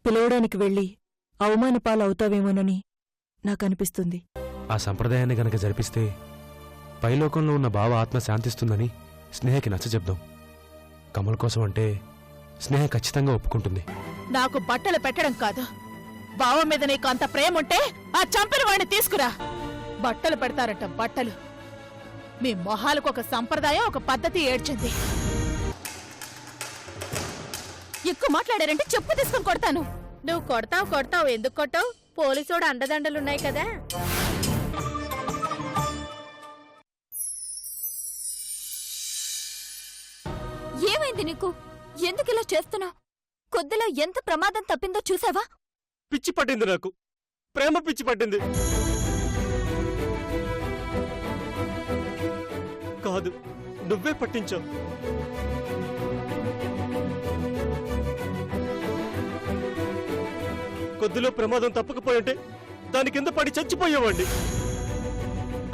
పిలవడానికి వెళ్ళి అవమానపాలవుతావేమోనని నాకనిపిస్తుంది. ఆ సంప్రదాయాన్ని గనక జరిపిస్తే పైలోకంలో ఉన్న బావ ఆత్మ శాంతిస్తుందని స్నేహకి నచ్చచెప్దాం. కమల్ కోసం అంటే స్నేహ ఖచ్చితంగా ఒప్పుకుంటుంది. నాకు బట్టలు పెట్టడం కాదు, బావ మీద నీకు అంత ప్రేమ ఉంటే ఆ చంపిన వాడిని తీసుకురా. బట్టలు పెడతారట బట్టలు. మీ మొహాలకు ఒక సంప్రదాయం, ఒక పద్ధతి ఏడ్చింది. ఎక్కువ మాట్లాడారంటే చెప్పు తీసుకుని కొడతాను. నువ్వు కొడతావు ఎందుకు కొట్టావు? పోలీసోడు అండదండలున్నాయి కదా. ఏమైంది నీకు? ఎందుకిలా చేస్తున్నావు? కొద్దిలో ఎంత ప్రమాదం తప్పిందో చూసావా? పిచ్చి పట్టింది, నాకు ప్రేమ పిచ్చి పట్టింది. కాదు, నువ్వే పట్టించావు. కొద్దిలో ప్రమాదం తప్పకపోయింటే దాని కింద పడి చచ్చిపోయేవాడిని.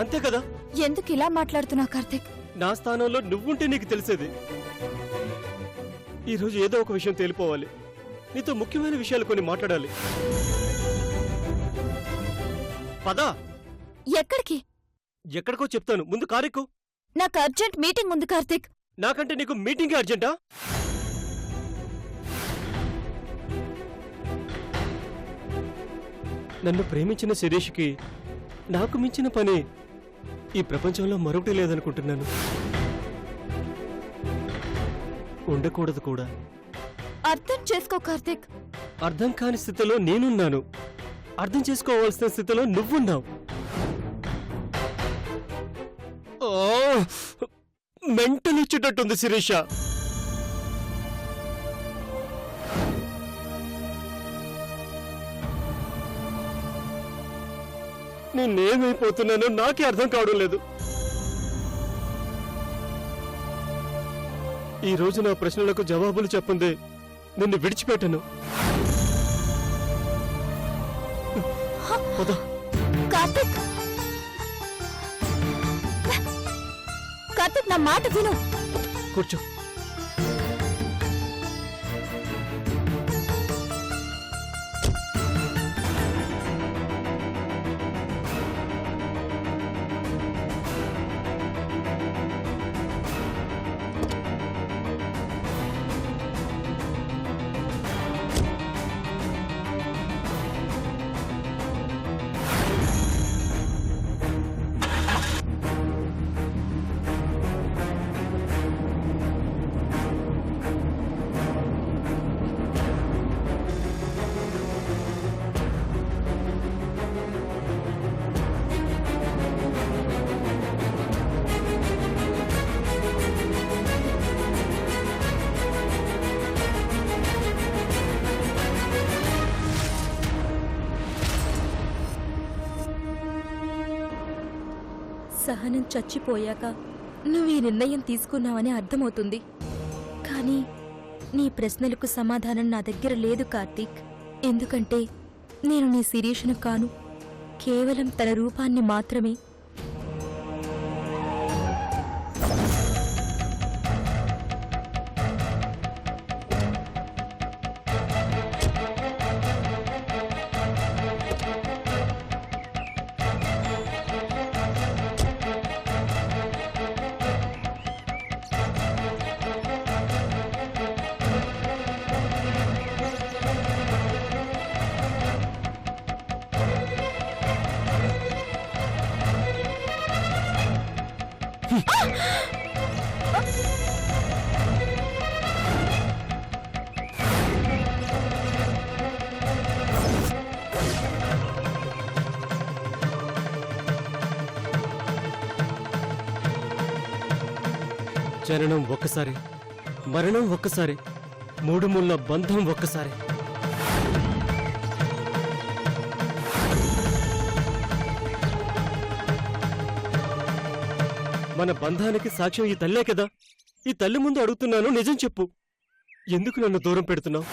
అంతే కదా? ఎందుకు ఇలా మాట్లాడుతున్నావు కార్తీక్? నా స్థానంలో నువ్వుంటే నీకు తెలిసేది. ఈరోజు ఏదో ఒక విషయం తేలిపోవాలి. నీతో ముఖ్యమైన విషయాలు కొన్ని మాట్లాడాలి. పదా. ఎక్కడికి? ఎక్కడికో చెప్తాను, ముందు కారెక్కు. నాకు అర్జెంట్ మీటింగ్ ఉంది కార్తీక్. నాకంటే నీకు మీటింగే అర్జెంటా? నన్ను ప్రేమించిన శిరీష్కి నాకు మించిన పని ఈ ప్రపంచంలో మరొకటి లేదనుకుంటున్నాను. ఉండకూడదు కూడా. అర్థం చేసుకో కార్తీక్. అర్థం కాని స్థితిలో నేనున్నాను, అర్థం చేసుకోవాల్సిన స్థితిలో నువ్వున్నావు. మెంటల్ ఇచ్చేటట్టుంది శిరీష. నేనేమైపోతున్నానో నాకే అర్థం కావడం లేదు. ఈ రోజు నా ప్రశ్నలకు జవాబులు చెప్పందే నిన్ను విడిచిపెట్టను. కార్తీక్, కార్తీక్ నా మాట విను. కూర్చో. సహనం చచ్చిపోయాక నువ్వు ఈ నిర్ణయం తీసుకున్నావని అర్థమవుతుంది. కానీ నీ ప్రశ్నలకు సమాధానం నా దగ్గర లేదు కార్తీక్. ఎందుకంటే నేను నీ శిరీషను కాను, కేవలం తన రూపాన్ని మాత్రమే. జననం ఒక్కసారి, మరణం ఒక్కసారి, మూడు ముళ్ళ బంధం ఒక్కసారి. మన బంధానికి సాక్ష్యం ఈ తల్లే కదా. ఈ తల్లి ముందు అడుగుతున్నాను, నిజం చెప్పు. ఎందుకు నన్ను దూరం పెడుతున్నావు?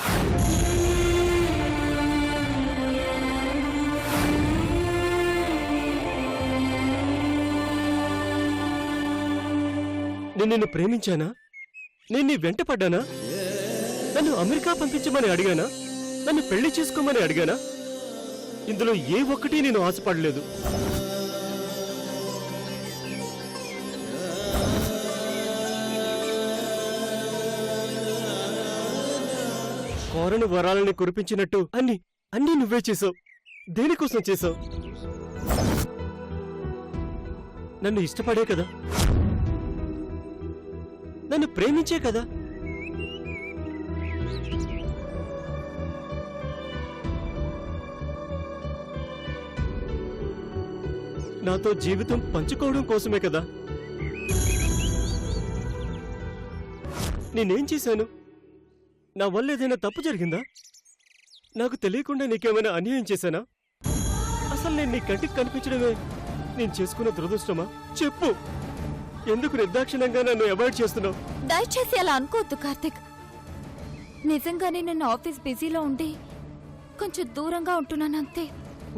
నేను నిన్ను ప్రేమించానా? నేను నీ వెంట పడ్డానా? నన్ను అమెరికా పంపించమని అడిగానా? నన్ను పెళ్లి చేసుకోమని అడిగానా? ఇందులో ఏ ఒక్కటి నేను ఆశపడలేదు. కోరని వరాలని కురిపించినట్టు అన్నీ నువ్వే చేసావు. దేనికోసం చేసావు? నన్ను ఇష్టపడే కదా, నన్ను ప్రేమించే కదా. నాతో జీవితం పంచుకోవడం కోసమే కదా. నేనేం చేశాను? నా వల్ల ఏదైనా తప్పు జరిగిందా? నాకు తెలియకుండా నీకేమైనా అన్యాయం చేశానా? అసలు నేను నీ కంటికి కనిపించడమే నేను చేసుకున్న దురదృష్టమా? చెప్పు, ఎందుకు నిర్దాక్షిణ్యంగా నన్ను అవాయిడ్ చేస్తున్నావు? దయచేసి అలా అనుకోవద్దు కార్తిక్. నిజంగానే నేను ఆఫీస్ బిజీలో ఉండి కొంచెం దూరంగా ఉంటున్నానంతే.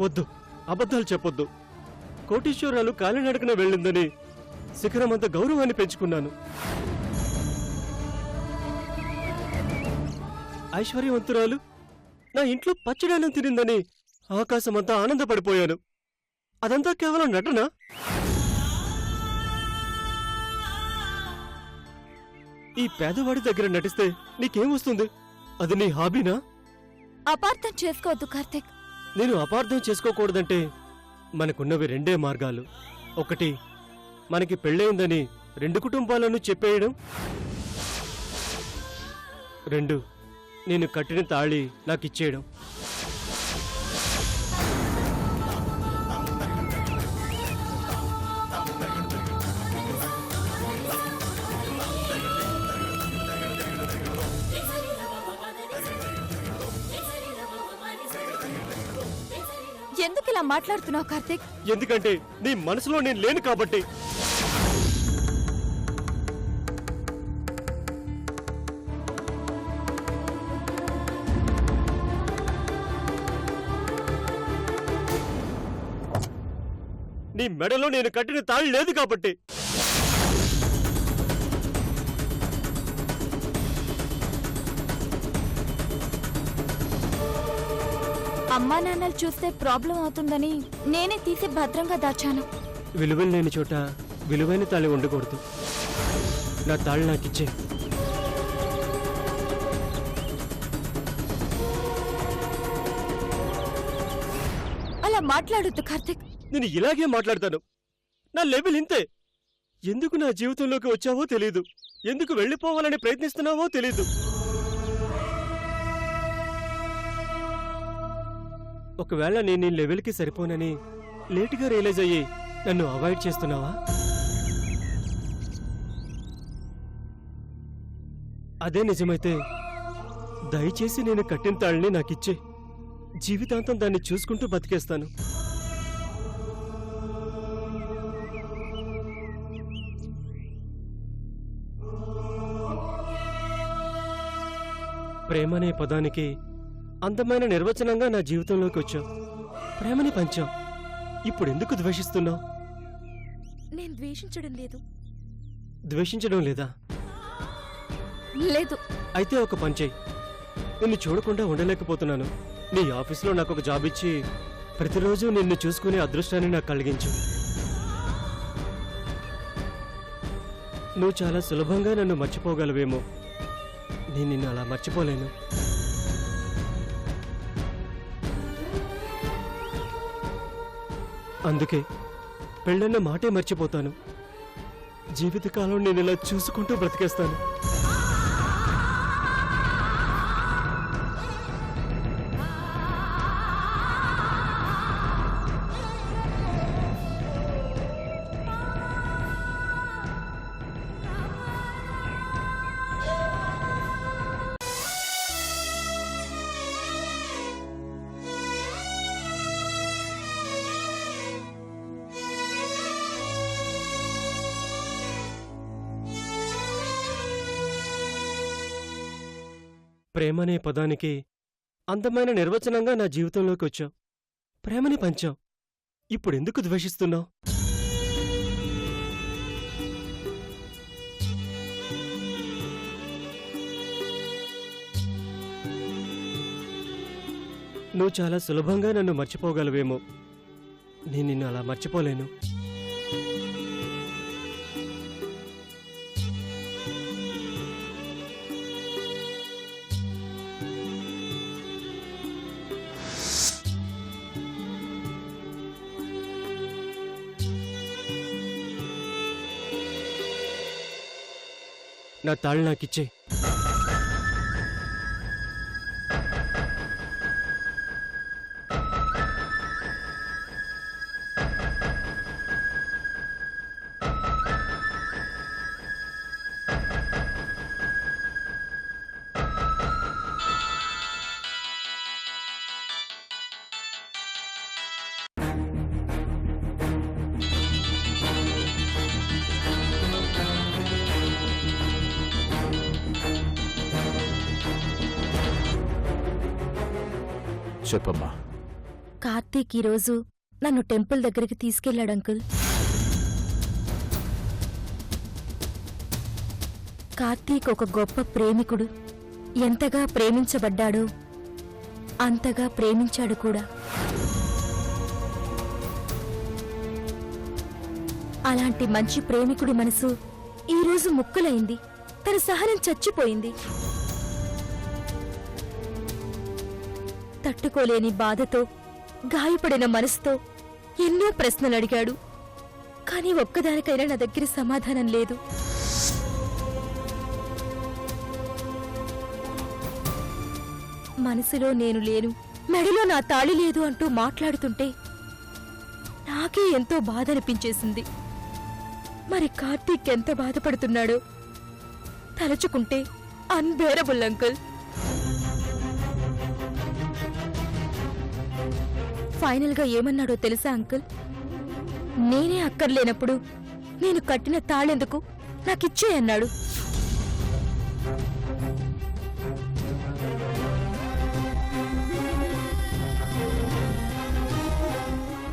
వద్దు, అబద్ధాలు చెప్పొద్దు. కోటీశ్వరాలు కాలినడకన వెళ్ళిందని శిఖరమంత గౌరవాన్ని పెంచుకున్నాను. ఐశ్వర్యవంతురాలు నా ఇంట్లో పచ్చడానం తినిందని ఆకాశమంతా ఆనందపడిపోయాను. అదంతా కేవలం నటన. ఈ పేదవాడి దగ్గర నటిస్తే నీకేం వస్తుంది? అది నీ హాబీనా? అపార్థం చేసుకోవద్దు కార్తిక్. నేను అపార్థం చేసుకోకూడదంటే మనకున్నవి రెండే మార్గాలు. ఒకటి, మనకి పెళ్ళయిందని 2 కుటుంబాలను చెప్పేయడం. 2, నేను కట్టిన తాళి నాకిచ్చేయడం. ఎందుకు ఇలా మాట్లాడుతున్నావు కార్తిక్? ఎందుకంటే నీ మనసులో నేను లేను కాబట్టి. నీ మెడలో నేను కట్టిన తాళి లేదు కాబట్టి. అమ్మా నాన్నలు చూస్తే ప్రాబ్లం అవుతుందని నేనే తీసి భద్రంగా దాచాను. విలువలు లేని చోట విలువైన తాళి ఉండకూడదు. నా తాళి నాకిచ్చే. అలా మాట్లాడొద్దు కార్తిక్. నేను ఇలాగే మాట్లాడతాను. నా లెవెల్ ఇంతే. ఎందుకు నా జీవితంలోకి వచ్చావో తెలీదు, ఎందుకు వెళ్ళిపోవాలని ప్రయత్నిస్తున్నావో తెలీదు. ఒకవేళ నేను నీ లెవెల్కి సరిపోనని లేటుగా రియలైజ్ అయ్యి నన్ను అవాయిడ్ చేస్తున్నావా? అదే నిజమైతే దయచేసి నేను కట్టిన తాళ్ళని నాకిచ్చే. జీవితాంతం దాన్ని చూసుకుంటూ బతికేస్తాను. ప్రేమనే పదానికి అందమైన నిర్వచనంగా నా జీవితంలోకి వచ్చావు. ప్రేమని పంచావు. ఇప్పుడు ఎందుకు ద్వేషిస్తున్నావు? నేను ద్వేషించడం లేదు. ద్వేషించడం లేదా? లేదు. అయితే ఒక పని చెయ్యి. నిన్ను చూడకుండా ఉండలేకపోతున్నాను. నీ ఆఫీస్లో నాకు ఒక జాబ్ ఇచ్చి ప్రతిరోజు నిన్ను చూసుకునే అదృష్టాన్ని నాకు కలిగించు. నువ్వు చాలా సులభంగా నన్ను మర్చిపోగలవేమో. నేను నిన్ను అలా మర్చిపోలేను. అందుకే పెళ్ళన్న మాటే మర్చిపోతాను. జీవితకాలం నేను ఇలా చూసుకుంటూ బ్రతికేస్తాను. ప్రేమనే పదానికి అందమైన నిర్వచనంగా నా జీవితంలోకి వచ్చావు. ప్రేమని పంచావు. ఇప్పుడెందుకు ద్వేషిస్తున్నావు? నువ్వు చాలా సులభంగా నన్ను మర్చిపోగలవేమో. నేను నిన్ను అలా మర్చిపోలేను. నా తాళి నాకిచ్చే. చెప్పమ్మా. కార్తీక్ ఈరోజు నన్ను టెంపుల్ దగ్గరికి తీసుకెళ్ళాడు అంకుల్. కార్తీక్ ఒక గొప్ప ప్రేమికుడు. ఎంతగా ప్రేమించబడ్డాడో అంతగా ప్రేమించాడు కూడా. అలాంటి మంచి ప్రేమికుడి మనసు ఈరోజు ముక్కలైంది. తన సహనం చచ్చిపోయింది. తట్టుకోలేని బాధతో, గాయపడిన మనసుతో ఎన్నో ప్రశ్నలు అడిగాడు. కానీ ఒక్కదానికైనా నా దగ్గర సమాధానం లేదు. మనసులో నేను లేను, మెడలో నా తాళి లేదు అంటూ మాట్లాడుతుంటే నాకే ఎంతో బాధ అనిపించేసింది. మరి కార్తీక్ ఎంత బాధపడుతున్నాడో తలుచుకుంటే అన్బేరబుల్ అంకుల్. ఫైనల్గా ఏమన్నాడో తెలుసా అంకుల్? నేనే అక్కర్లేనప్పుడు నేను కట్టిన తాళెందుకు, నాకిచ్చే అన్నాడు.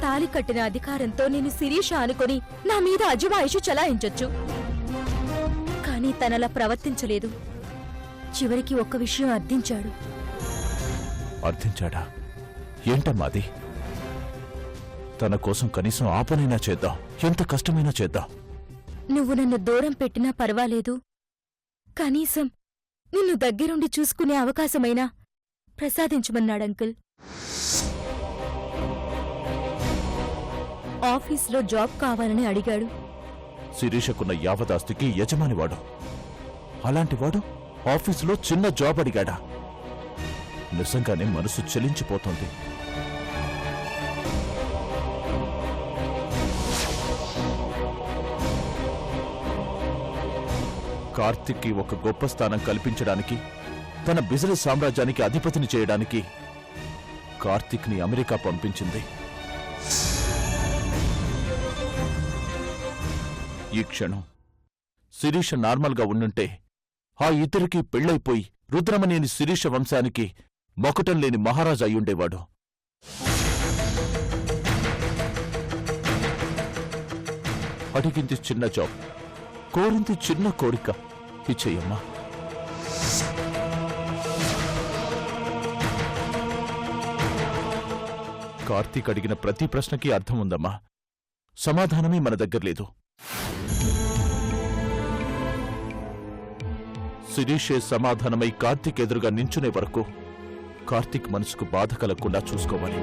తాళి కట్టిన అధికారంతో నేను శిరీష అనుకొని నా మీద అజమాయిషు చలాయించొచ్చు. కానీ తనలా ప్రవర్తించలేదు. చివరికి ఒక్క విషయం అర్థించాడు. అర్థించాడా? ఏంటమ్మాది? తన కోసం కనీసం ఆ పనైనా చేద్దాం, ఎంత కష్టమైనా చేద్దాం. నువ్వు నన్ను దూరం పెట్టినా పర్వాలేదు, కనీసం నిన్ను దగ్గరుండి చూసుకునే అవకాశమైనా ప్రసాదించమన్నాడంకుల్. ఆఫీస్లో జాబ్ కావాలని అడిగాడు. శిరీషకున్న యావదాస్తికి యజమానివాడు. అలాంటివాడు ఆఫీసులో చిన్న జాబ్ అడిగాడా? నిజంగానే మనసు చెలించిపోతుంది. కార్తిక్కి ఒక గొప్ప స్థానం కల్పించడానికి, తన బిజినెస్ సామ్రాజ్యానికి అధిపతిని చేయడానికి కార్తిక్ని అమెరికా పంపించింది. ఈ క్షణం శిరీష నార్మల్గా ఉండుంటే ఆ ఇద్దరికీ పెళ్లైపోయి రుద్రమనేని శిరీష వంశానికి మొకటం లేని మహారాజు అయ్యుండేవాడు. అడిగింది చిన్న జాబ్, కోరింది చిన్న కోరిక. ఇచ్చేయమ్మా. కార్తీక్ అడిగిన ప్రతి ప్రశ్నకి అర్థం ఉందమ్మా. సమాధానమే మన దగ్గర లేదు. శిరీషే సమాధానమై కార్తీక్ ఎదురుగా నించునే వరకు కార్తీక్ మనసుకు బాధ కలగకుండా చూసుకోవాలి.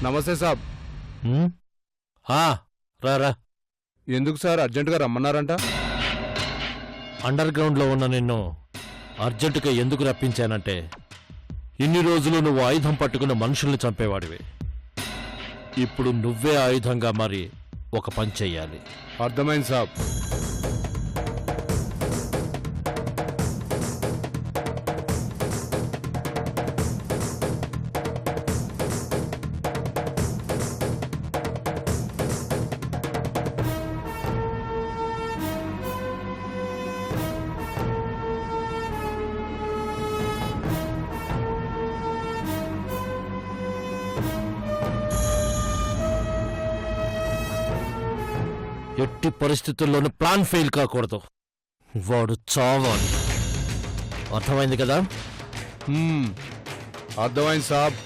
నమస్తే సాబ్. రారా. ఎందుకు సార్ అర్జెంటుగా రమ్మన్నారంట? అండర్ గ్రౌండ్లో ఉన్న నిన్ను అర్జెంటుగా ఎందుకు రప్పించానంటే, ఇన్ని రోజులు నువ్వు ఆయుధం పట్టుకుని మనుషుల్ని చంపేవాడివి. ఇప్పుడు నువ్వే ఆయుధంగా మారి ఒక పని చెయ్యాలి. అర్థమైంది సాబ్. ఎట్టి పరిస్థితుల్లోనూ ప్లాన్ ఫెయిల్ కాకూడదు. వాడు చావాలి. అర్థమైంది కదా? అర్థమైంది సాబ్.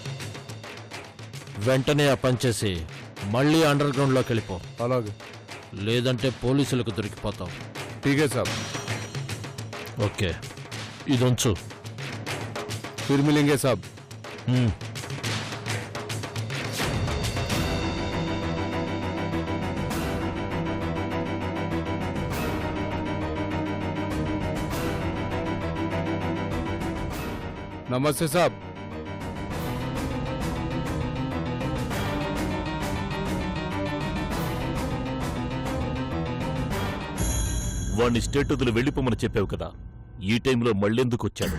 వెంటనే ఆ పని చేసి మళ్ళీ అండర్ గ్రౌండ్లోకి వెళ్ళిపో. అలాగే. లేదంటే పోలీసులకు దొరికిపోతావు. ఠీకే సాబ్. ఓకే, ఇదొంచు. ఫిర్ మిలేంగే సాబ్. నమస్తే సాబ్. వాణ్ణి స్టేట్ వదిలి వెళ్ళిపోమని చెప్పావు కదా, ఈ టైంలో మళ్ళెందుకు వచ్చాడు?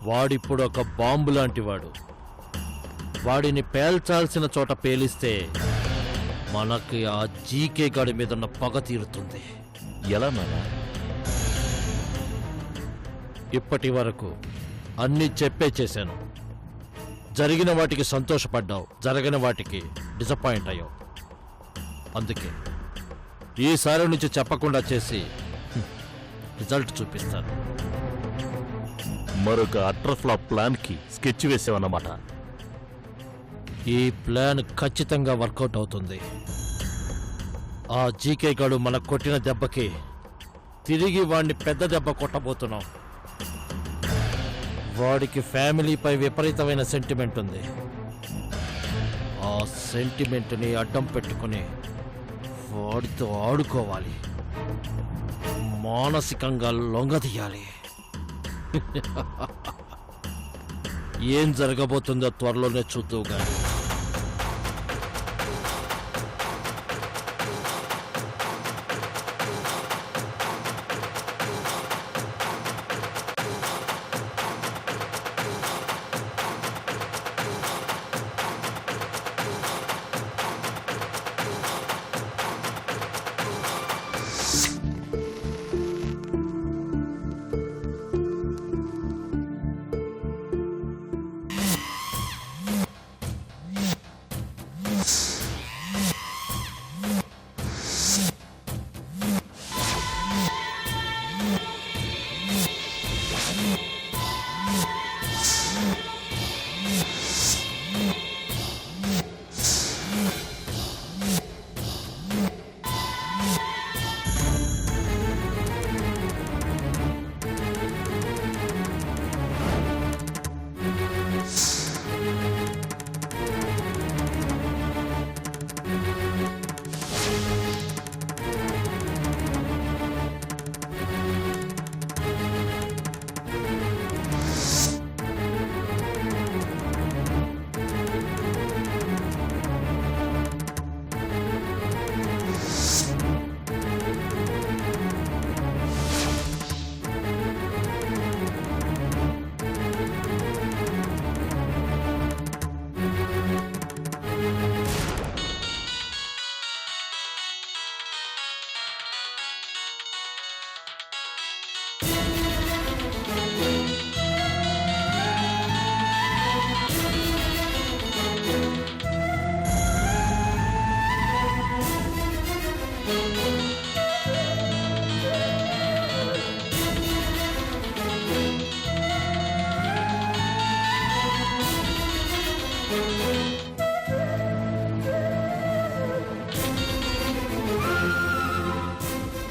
వాడిప్పుడు ఒక బాంబు లాంటివాడు. వాడిని పేల్చాల్సిన చోట పేలిస్తే మనకి ఆ జీకే గాడి మీదున్న పగ తీరుతుంది. ఎలా నాన్న? ఇప్పటి వరకు అన్నీ చెప్పే చేశాను. జరిగిన వాటికి సంతోషపడ్డావు, జరగని వాటికి డిసప్పాయింట్ అయ్యావు. అందుకే ఈసారి నుంచి చెప్పకుండా చేసి రిజల్ట్ చూపిస్తాను. మరొక అట్రఫ్లాప్ ప్లాన్కి స్కెచ్ వేసావన్నమాట. ఈ ప్లాన్ ఖచ్చితంగా వర్కౌట్ అవుతుంది. ఆ జీకే గాడు మనకు కొట్టిన దెబ్బకి తిరిగి వాడిని పెద్ద దెబ్బ కొట్టబోతున్నాం. వాడికి ఫ్యామిలీపై విపరీతమైన సెంటిమెంట్ ఉంది. ఆ సెంటిమెంట్ని అడ్డం పెట్టుకుని వాడితో ఆడుకోవాలి, మానసికంగా లొంగదీయాలి. ఏం జరగబోతుందో త్వరలోనే చూద్దువుగా.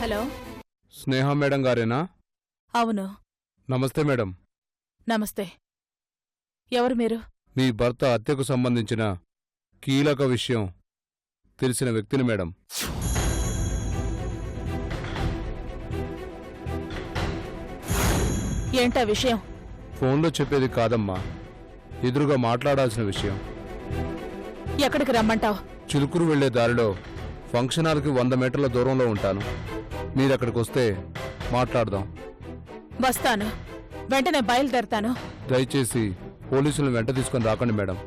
హలో, స్నేహ మేడం గారేనా? అవును. నమస్తే మేడం. నమస్తే. ఎవరు మీరు? మీ భర్త హత్యకు సంబంధించిన కీలక విషయం తెలిసిన వ్యక్తిని మేడం. ఏంటా విషయం? ఫోన్లో చెప్పేది కాదమ్మా, ఎదురుగా మాట్లాడాల్సిన విషయం. ఎక్కడికి రమ్మంటావు? చిలుకూరు వెళ్లే దారిలో ఫంక్షన్ హాల్కి 100 మీటర్ల దూరంలో ఉంటాను. మీరు అక్కడికి వస్తే మాట్లాడదాం. వస్తాను, వెంటనే బయలుదేరతాను. దయచేసి పోలీసులను వెంట తీసుకొని రాకండి మేడం.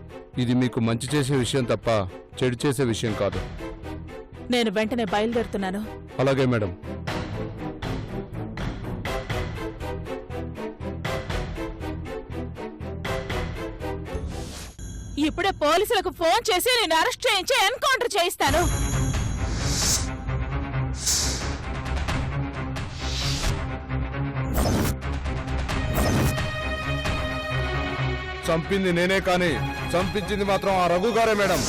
ఇది మీకు మంచి చేసే విషయం తప్ప చెడు చేసే విషయం కాదు. నేను వెంటనే బయలుదేరుతున్నాను. అలాగే మేడం. ఇప్పుడే పోలీసులకు ఫోన్ చేసి నేను అరెస్ట్ చేయించి ఎన్కౌంటర్ చేయిస్తాను. చంపింది నేనే కానీ చంపించింది మాత్రం ఆ రఘు గారే మేడం.